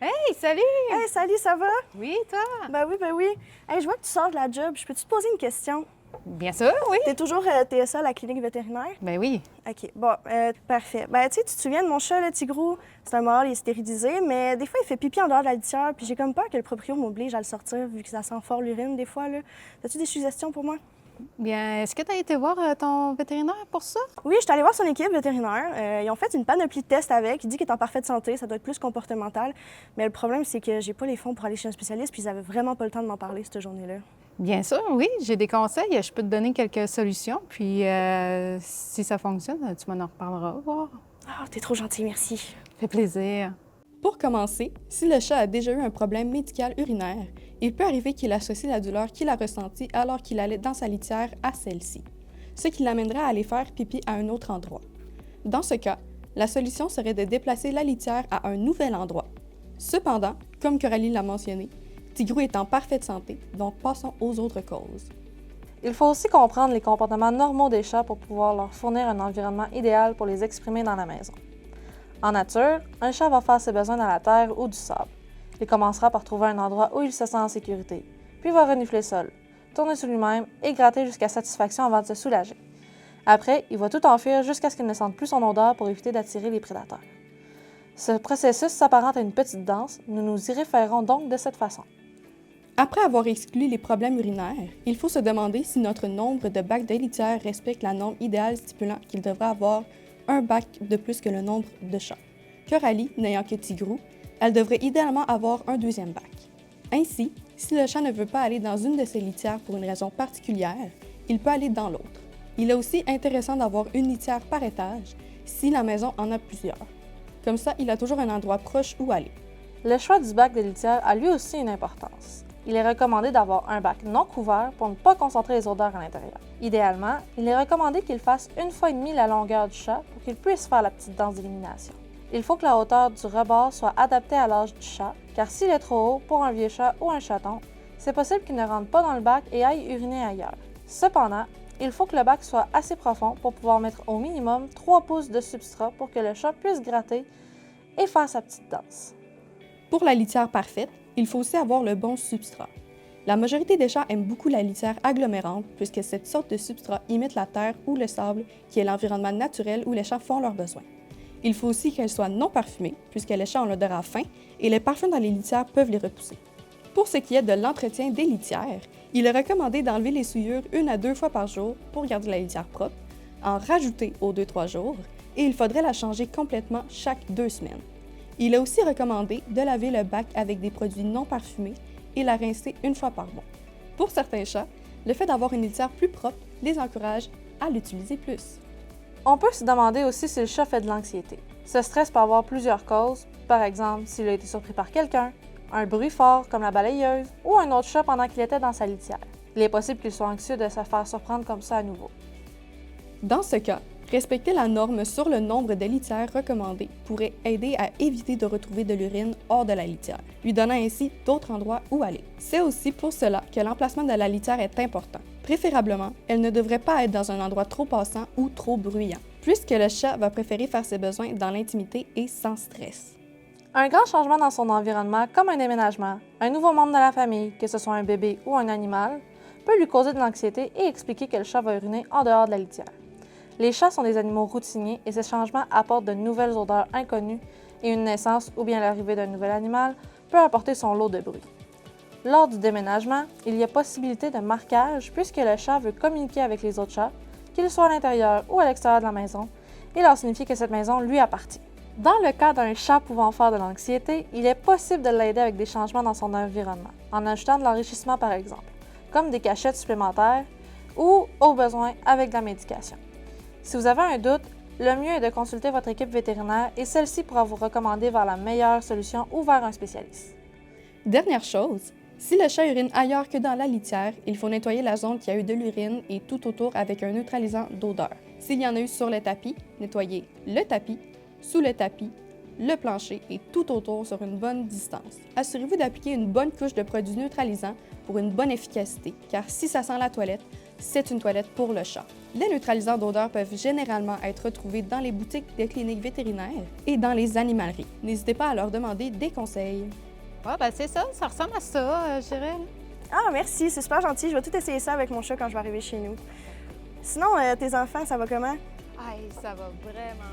Hey, salut! Hey, salut, ça va? Oui, toi? Ben oui. Hey, je vois que tu sors de la job. Je peux-tu te poser une question? Bien sûr, oui. T'es toujours TSA à la clinique vétérinaire? Ben oui. OK, bon, parfait. Ben, tu te souviens de mon chat, le Tigrou? C'est un mâle, il est stérilisé, mais des fois, il fait pipi en dehors de la litière, puis j'ai comme peur que le proprio m'oblige à le sortir, vu que ça sent fort l'urine, des fois, là. As-tu des suggestions pour moi? Bien, est-ce que tu as été voir ton vétérinaire pour ça? Oui, je suis allée voir son équipe vétérinaire. Ils ont fait une panoplie de tests avec. Il dit qu'il est en parfaite santé, ça doit être plus comportemental. Mais le problème, c'est que j'ai pas les fonds pour aller chez un spécialiste, puis ils avaient vraiment pas le temps de m'en parler cette journée-là. Bien sûr, oui. J'ai des conseils. Je peux te donner quelques solutions. Puis, si ça fonctionne, tu m'en reparleras. Voir. Ah, t'es trop gentil, merci. Ça fait plaisir. Pour commencer, si le chat a déjà eu un problème médical urinaire, il peut arriver qu'il associe la douleur qu'il a ressentie alors qu'il allait dans sa litière à celle-ci, ce qui l'amènerait à aller faire pipi à un autre endroit. Dans ce cas, la solution serait de déplacer la litière à un nouvel endroit. Cependant, comme Coralie l'a mentionné, Tigrou est en parfaite santé, donc passons aux autres causes. Il faut aussi comprendre les comportements normaux des chats pour pouvoir leur fournir un environnement idéal pour les exprimer dans la maison. En nature, un chat va faire ses besoins dans la terre ou du sable. Il commencera par trouver un endroit où il se sent en sécurité, puis va renifler le sol, tourner sur lui-même et gratter jusqu'à satisfaction avant de se soulager. Après, il va tout enfuir jusqu'à ce qu'il ne sente plus son odeur pour éviter d'attirer les prédateurs. Ce processus s'apparente à une petite danse, nous nous y référons donc de cette façon. Après avoir exclu les problèmes urinaires, il faut se demander si notre nombre de bacs de litière respecte la norme idéale stipulant qu'il devrait avoir un bac de plus que le nombre de chats. Coralie, n'ayant que Tigrou, elle devrait idéalement avoir un deuxième bac. Ainsi, si le chat ne veut pas aller dans une de ses litières pour une raison particulière, il peut aller dans l'autre. Il est aussi intéressant d'avoir une litière par étage si la maison en a plusieurs. Comme ça, il a toujours un endroit proche où aller. Le choix du bac de litière a lui aussi une importance. Il est recommandé d'avoir un bac non couvert pour ne pas concentrer les odeurs à l'intérieur. Idéalement, il est recommandé qu'il fasse 1,5 fois la longueur du chat pour qu'il puisse faire la petite danse d'élimination. Il faut que la hauteur du rebord soit adaptée à l'âge du chat, car s'il est trop haut pour un vieux chat ou un chaton, c'est possible qu'il ne rentre pas dans le bac et aille uriner ailleurs. Cependant, il faut que le bac soit assez profond pour pouvoir mettre au minimum 3 pouces de substrat pour que le chat puisse gratter et faire sa petite danse. Pour la litière parfaite, il faut aussi avoir le bon substrat. La majorité des chats aiment beaucoup la litière agglomérante puisque cette sorte de substrat imite la terre ou le sable qui est l'environnement naturel où les chats font leurs besoins. Il faut aussi qu'elle soit non parfumée puisque les chats ont l'odorat fin et les parfums dans les litières peuvent les repousser. Pour ce qui est de l'entretien des litières, il est recommandé d'enlever les souillures 1 à 2 fois par jour pour garder la litière propre, en rajouter aux 2-3 jours et il faudrait la changer complètement chaque 2 semaines. Il est aussi recommandé de laver le bac avec des produits non parfumés et la rincer 1 fois par mois. Pour certains chats, le fait d'avoir une litière plus propre les encourage à l'utiliser plus. On peut se demander aussi si le chat fait de l'anxiété. Ce stress peut avoir plusieurs causes, par exemple s'il a été surpris par quelqu'un, un bruit fort comme la balayeuse ou un autre chat pendant qu'il était dans sa litière. Il est possible qu'il soit anxieux de se faire surprendre comme ça à nouveau. Dans ce cas, respecter la norme sur le nombre de litières recommandées pourrait aider à éviter de retrouver de l'urine hors de la litière, lui donnant ainsi d'autres endroits où aller. C'est aussi pour cela que l'emplacement de la litière est important. Préférablement, elle ne devrait pas être dans un endroit trop passant ou trop bruyant, puisque le chat va préférer faire ses besoins dans l'intimité et sans stress. Un grand changement dans son environnement, comme un déménagement, un nouveau membre de la famille, que ce soit un bébé ou un animal, peut lui causer de l'anxiété et expliquer que le chat va uriner en dehors de la litière. Les chats sont des animaux routiniers et ces changements apportent de nouvelles odeurs inconnues et une naissance ou bien l'arrivée d'un nouvel animal peut apporter son lot de bruit. Lors du déménagement, il y a possibilité de marquage puisque le chat veut communiquer avec les autres chats, qu'ils soient à l'intérieur ou à l'extérieur de la maison, et leur signifier que cette maison lui appartient. Dans le cas d'un chat pouvant faire de l'anxiété, il est possible de l'aider avec des changements dans son environnement, en ajoutant de l'enrichissement par exemple, comme des cachettes supplémentaires ou, au besoin, avec de la médication. Si vous avez un doute, le mieux est de consulter votre équipe vétérinaire et celle-ci pourra vous recommander vers la meilleure solution ou vers un spécialiste. Dernière chose, si le chat urine ailleurs que dans la litière, il faut nettoyer la zone qui a eu de l'urine et tout autour avec un neutralisant d'odeur. S'il y en a eu sur le tapis, nettoyez le tapis, sous le tapis, le plancher et tout autour sur une bonne distance. Assurez-vous d'appliquer une bonne couche de produits neutralisants pour une bonne efficacité, car si ça sent la toilette, c'est une toilette pour le chat. Les neutralisants d'odeur peuvent généralement être retrouvés dans les boutiques des cliniques vétérinaires et dans les animaleries. N'hésitez pas à leur demander des conseils. Ouais, ben c'est ça ressemble à ça, je dirais. Ah, merci, c'est super gentil. Je vais tout essayer ça avec mon chat quand je vais arriver chez nous. Sinon, tes enfants, ça va comment? Aïe, ça va vraiment.